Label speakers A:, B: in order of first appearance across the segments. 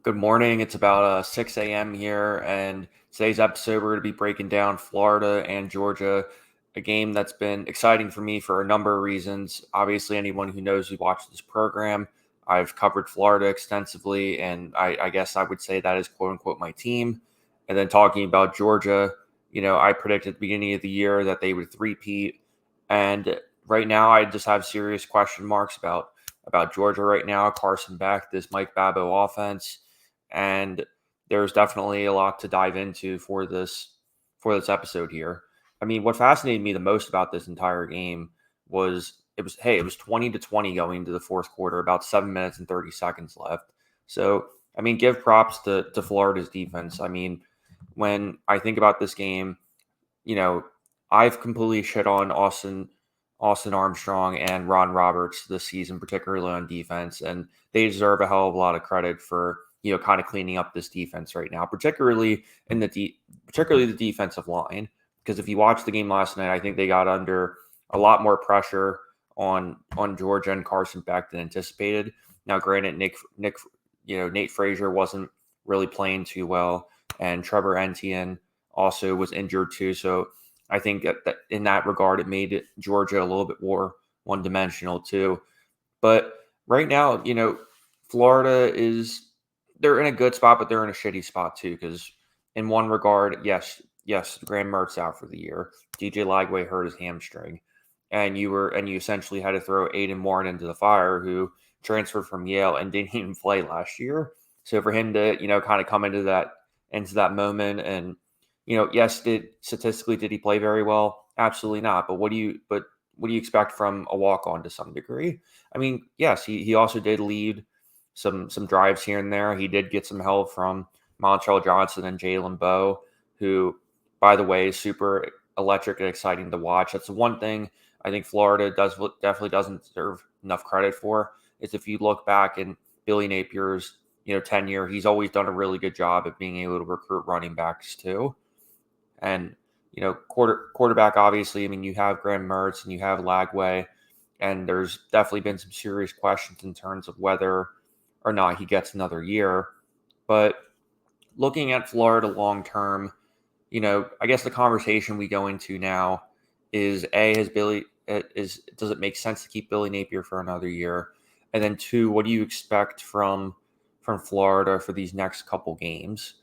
A: Good morning. It's about 6 a.m. here, and today's episode we're going to be breaking down Florida and Georgia, a game that's been exciting for me for a number of reasons. Obviously, anyone who knows who watched this program, I've covered Florida extensively, and I guess I would say that is quote unquote my team. And then talking about Georgia, I predicted at the beginning of the year that they would three-peat, and right now I just have serious question marks about Georgia right now. Carson Beck, this Mike Babbo offense, and there's definitely a lot to dive into for this episode here. I mean, what fascinated me the most about this entire game was it was 20-20 going into the fourth quarter, about 7 minutes and 30 seconds left. So I mean, give props to Florida's defense. I mean, when I think about this game, you know, I've completely shit on Austin Armstrong and Ron Roberts this season, particularly on defense, and they deserve a hell of a lot of credit for kind of cleaning up this defense right now, particularly the defensive line. Because if you watch the game last night, I think they got under a lot more pressure on Georgia and Carson Beck than anticipated. Now, granted, Nate Frazier wasn't really playing too well, and Trevor Etienne also was injured too. So I think that in that regard, it made Georgia a little bit more one dimensional too. But right now, Florida they're in a good spot, but they're in a shitty spot too. Because in one regard, yes, Graham Mertz out for the year. DJ Lagway hurt his hamstring, and you essentially had to throw Aiden Warren into the fire, who transferred from Yale and didn't even play last year. So for him to kind of come into that moment, and yes, did he play very well? Absolutely not. But what do you expect from a walk on to some degree? I mean, yes, he also did lead some drives here and there. He did get some help from Montrell Johnson and Jalen Bowe, who, by the way, is super electric and exciting to watch. That's the one thing I think Florida definitely doesn't deserve enough credit for. Is if you look back in Billy Napier's tenure, he's always done a really good job at being able to recruit running backs too. And quarterback, obviously, I mean, you have Graham Mertz and you have Lagway, and there's definitely been some serious questions in terms of whether or not he gets another year. But looking at Florida long term, I guess the conversation we go into now is does it make sense to keep Billy Napier for another year? And then two, what do you expect from Florida for these next couple games?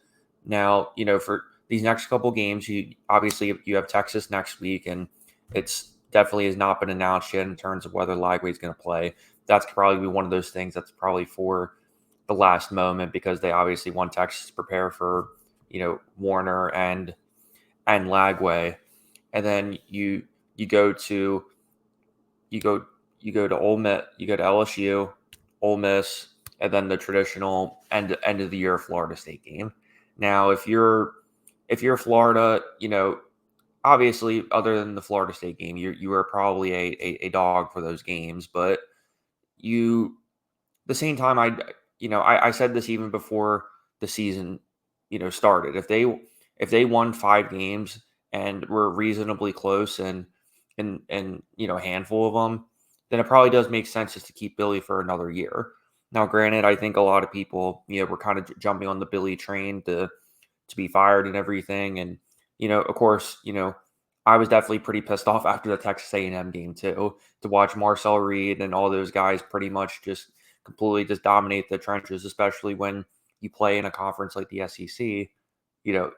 A: Now, for these next couple games, you have Texas next week, and it's definitely has not been announced yet in terms of whether Lagway is going to play. That's probably be one of those things that's probably for the last moment, because they obviously want Texas to prepare for Warner and Lagway. And then you go to you go you go to Ole Miss, you go to LSU, Ole Miss, and then the traditional end of the year Florida State game. Now, if you're Florida, obviously, other than the Florida State game, you are probably a dog for those games. But you, the same time, I said this even before the season, started. If they won 5 games and were reasonably close and a handful of them, then it probably does make sense just to keep Billy for another year. Now, granted, I think a lot of people, were kind of jumping on the Billy train to be fired and everything, and of course, I was definitely pretty pissed off after the Texas A&M game too, to watch Marcel Reed and all those guys pretty much just completely just dominate the trenches, especially when you play in a conference like the SEC.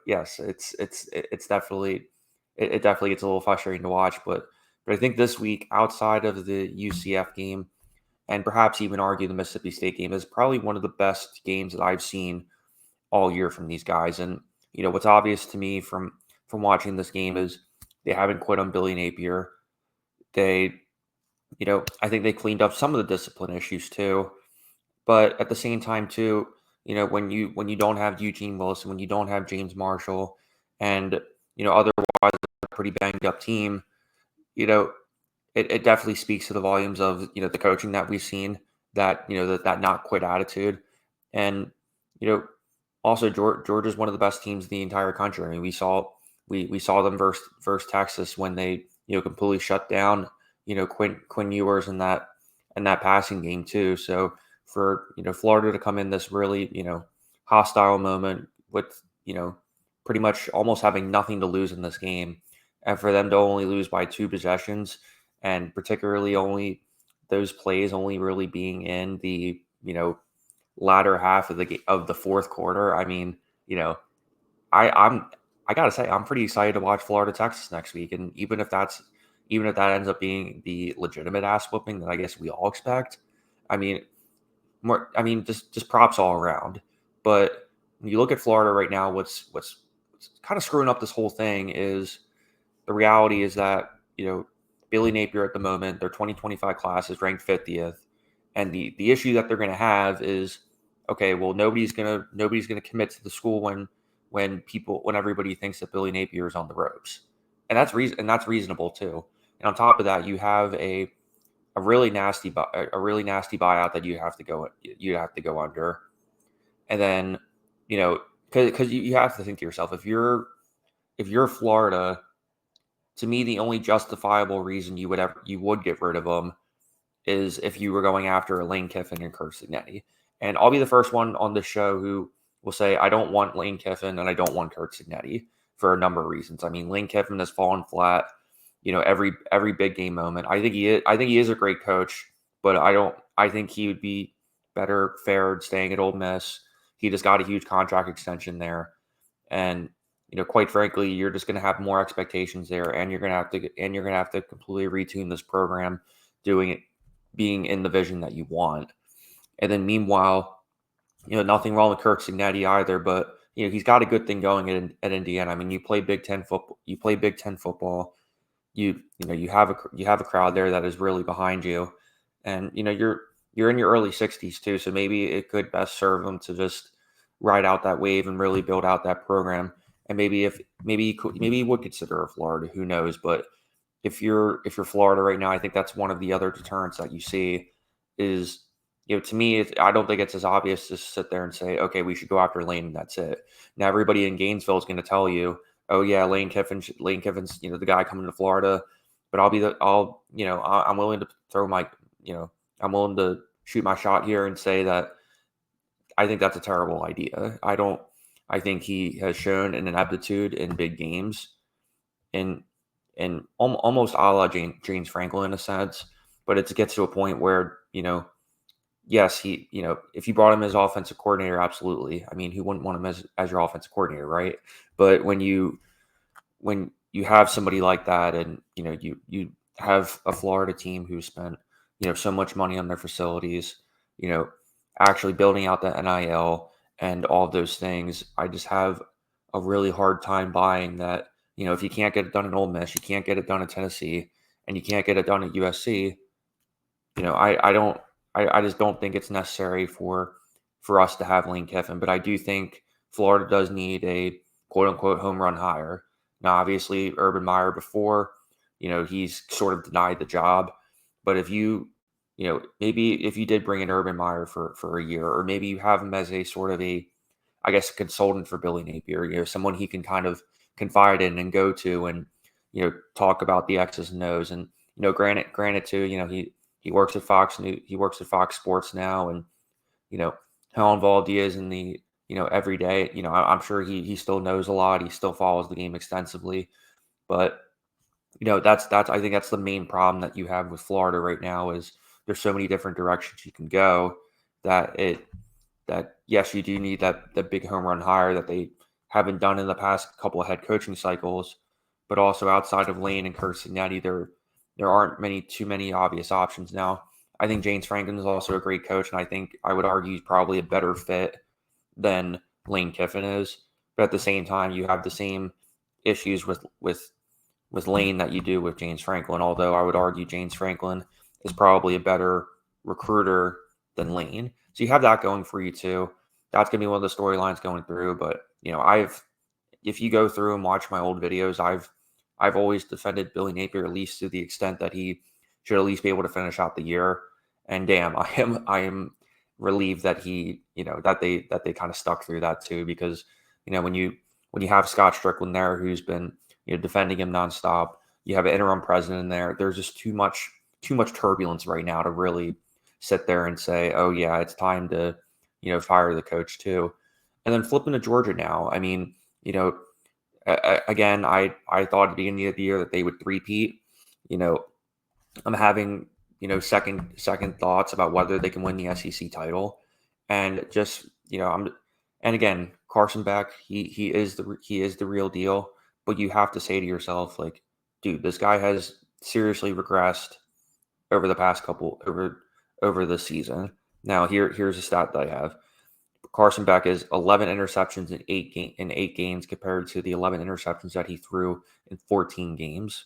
A: Yes, it's definitely it definitely gets a little frustrating to watch, but I think this week, outside of the UCF game, and perhaps even argue the Mississippi State game, is probably one of the best games that I've seen all year from these guys. And what's obvious to me from watching this game is they haven't quit on Billy Napier. They, I think they cleaned up some of the discipline issues too. But at the same time too, when you don't have Eugene Wilson, when you don't have James Marshall, and otherwise a pretty banged up team, you know, it definitely speaks to the volumes of the coaching that we've seen, that that not quit attitude. And you know also Georgia's one of the best teams in the entire country. I mean, we saw them versus Texas when they completely shut down Quinn Ewers in that passing game too. So for Florida to come in this really hostile moment with, pretty much almost having nothing to lose in this game. And for them to only lose by 2 possessions, and particularly only those plays only really being in the, latter half of the fourth quarter. I mean, I I'm I gotta say I'm pretty excited to watch Florida Texas next week, and even if that ends up being the legitimate ass whooping that I guess we all expect. I mean, just props all around. But when you look at Florida right now, what's kind of screwing up this whole thing is the reality is that, Billy Napier at the moment, their 2025 class is ranked 50th. And the issue that they're going to have is, okay, well, nobody's gonna commit to the school when everybody thinks that Billy Napier is on the ropes. And that's reasonable too. And on top of that, you have a really nasty buyout that you have to go under. And then, because you have to think to yourself, if you're Florida, to me, the only justifiable reason you would get rid of them is if you were going after Lane Kiffin and Kirk Cignetti. And I'll be the first one on the show who will say I don't want Lane Kiffin and I don't want Kirk Cignetti for a number of reasons. I mean, Lane Kiffin has fallen flat, every big game moment. I think he is a great coach, but I think he would be better fared staying at Ole Miss. He just got a huge contract extension there. And quite frankly, you're just going to have more expectations there, and you're going to have to completely retune this program, being in the vision that you want. And then meanwhile, nothing wrong with Kirk Cignetti either, but he's got a good thing going at Indiana. I mean, you play Big Ten football. You have a crowd there that is really behind you, and you're in your early 60s too, so maybe it could best serve them to just ride out that wave and really build out that program. And maybe he would consider a Florida, who knows? But if you're Florida right now, I think that's one of the other deterrents that you see is, to me, I don't think it's as obvious to sit there and say, okay, we should go after Lane and that's it. Now everybody in Gainesville is going to tell you, oh yeah, Lane Kiffin's the guy coming to Florida. But I'm willing to I'm willing to shoot my shot here and say that I think that's a terrible idea. I think he has shown an ineptitude in big games, and almost a la James Franklin in a sense. But it gets to a point where, yes, if you brought him as offensive coordinator, absolutely. I mean, who wouldn't want him as your offensive coordinator, right? But when you have somebody like that, and you have a Florida team who spent so much money on their facilities, actually building out the NIL and all of those things, I just have a really hard time buying that. If you can't get it done at Ole Miss, you can't get it done at Tennessee, and you can't get it done at USC. I just don't think it's necessary for us to have Lane Kiffin. But I do think Florida does need a quote unquote home run hire. Now, obviously, Urban Meyer before, he's sort of denied the job. But if maybe if you did bring in Urban Meyer for a year, or maybe you have him as a sort of a consultant for Billy Napier, someone he can kind of confide in and go to, and talk about the X's and O's. And granted too, he works at Fox News, he works at Fox Sports now, and how involved he is in the every day. I'm sure he still knows a lot. He still follows the game extensively, but that's I think that's the main problem that you have with Florida right now is there's so many different directions you can go that yes, you do need that big home run hire that they haven't done in the past couple of head coaching cycles, but also outside of Lane and Kirk Cignetti, there aren't too many obvious options now. I think James Franklin is also a great coach, and I think I would argue he's probably a better fit than Lane Kiffin is. But at the same time, you have the same issues with Lane that you do with James Franklin, although I would argue James Franklin is probably a better recruiter than Lane. So you have that going for you too. That's going to be one of the storylines going through. But, if you go through and watch my old videos, I've always defended Billy Napier, at least to the extent that he should at least be able to finish out the year. And damn, I am relieved that that they kind of stuck through that too, because, when you have Scott Strickland there, who's been, defending him nonstop, you have an interim president in there. There's just too much turbulence right now to really sit there and say, oh yeah, it's time to, fire the coach too. And then flipping to Georgia now, I mean, again, I thought at the beginning of the year that they would three-peat. You know, I'm having second thoughts about whether they can win the SEC title, and just and again, Carson Beck, he is the real deal. But you have to say to yourself, like, dude, this guy has seriously regressed over the past couple over the season. Now here's a stat that I have. Carson Beck is 11 interceptions in in 8 games compared to the 11 interceptions that he threw in 14 games.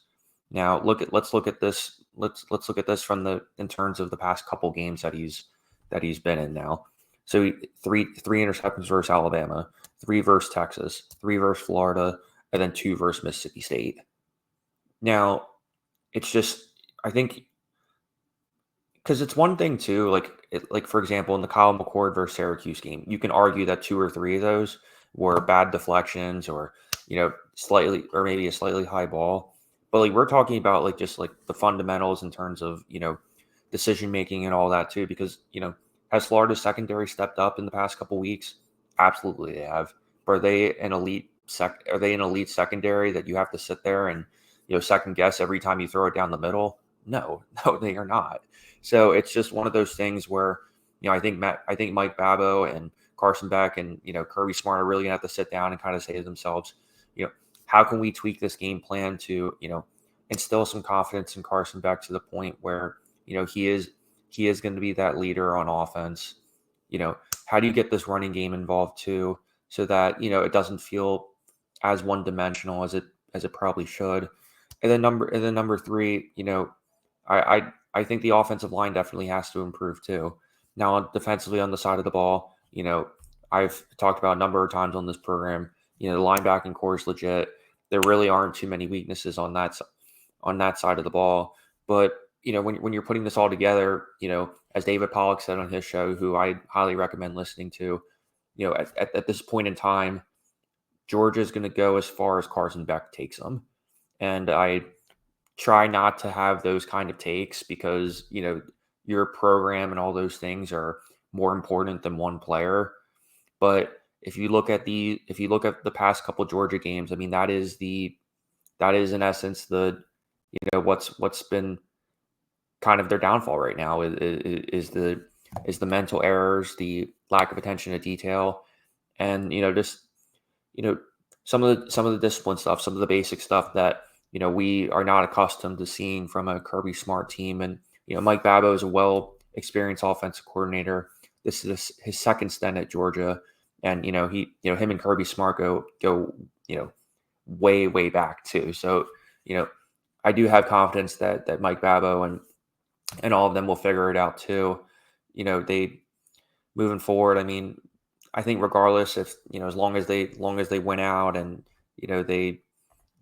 A: Now let's look at this. Let's look at this from the in terms of the past couple games that he's been in now. So three interceptions versus Alabama, 3 versus Texas, 3 versus Florida, and then 2 versus Mississippi State. Now it's just I think because it's one thing too, like for example, in the Kyle McCord versus Syracuse game, you can argue that 2 or 3 of those were bad deflections, or slightly, or maybe a slightly high ball. But like we're talking about like just like the fundamentals in terms of decision making and all that too. Because has Florida's secondary stepped up in the past couple weeks? Absolutely, they have. But Are they an elite secondary that you have to sit there and second guess every time you throw it down the middle? No, no, they are not. So it's just one of those things where, I think Mike Babbo and Carson Beck and Kirby Smart are really gonna have to sit down and kind of say to themselves, how can we tweak this game plan to instill some confidence in Carson Beck to the point where he is going to be that leader on offense. How do you get this running game involved too, so that it doesn't feel as one dimensional as it probably should. And then number 3, I think the offensive line definitely has to improve too. Now, defensively on the side of the ball, I've talked about a number of times on this program, the linebacking core is legit. There really aren't too many weaknesses on that side of the ball. But, when you're putting this all together, as David Pollock said on his show, who I highly recommend listening to, at this point in time, Georgia is going to go as far as Carson Beck takes them. And I try not to have those kind of takes because, your program and all those things are more important than one player. But if you look at the past couple Georgia games, I mean, that is in essence what's been kind of their downfall right now is the mental errors, the lack of attention to detail, and just some of the discipline stuff, some of the basic stuff that we are not accustomed to seeing from a Kirby Smart team. And Mike Babbo is a well experienced offensive coordinator. This is his second stint at Georgia, and him and Kirby Smart go way back too. So I do have confidence that Mike Babbo and all of them will figure it out too. They moving forward. I mean, I think regardless, if as long as they win out and they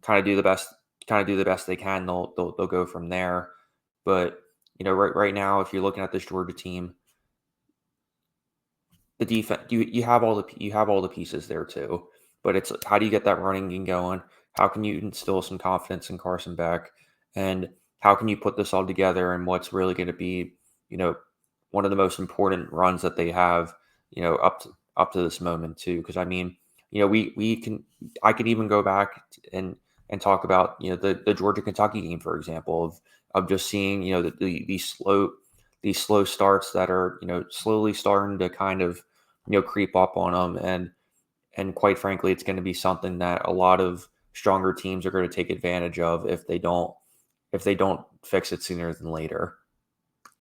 A: kind of do the best they can, they'll go from there. But right now, if you're looking at this Georgia team, the defense, you have all the pieces there too. But it's how do you get that running game going? How can you instill some confidence in Carson Beck? And how can you put this all together in what's really going to be, one of the most important runs that they have, up to this moment too? Because I mean, I could even go back and talk about the Georgia Kentucky game, for example, of just seeing these slow starts that are slowly starting to kind of creep up on them, and quite frankly, it's going to be something that a lot of stronger teams are going to take advantage of if they don't fix it sooner than later.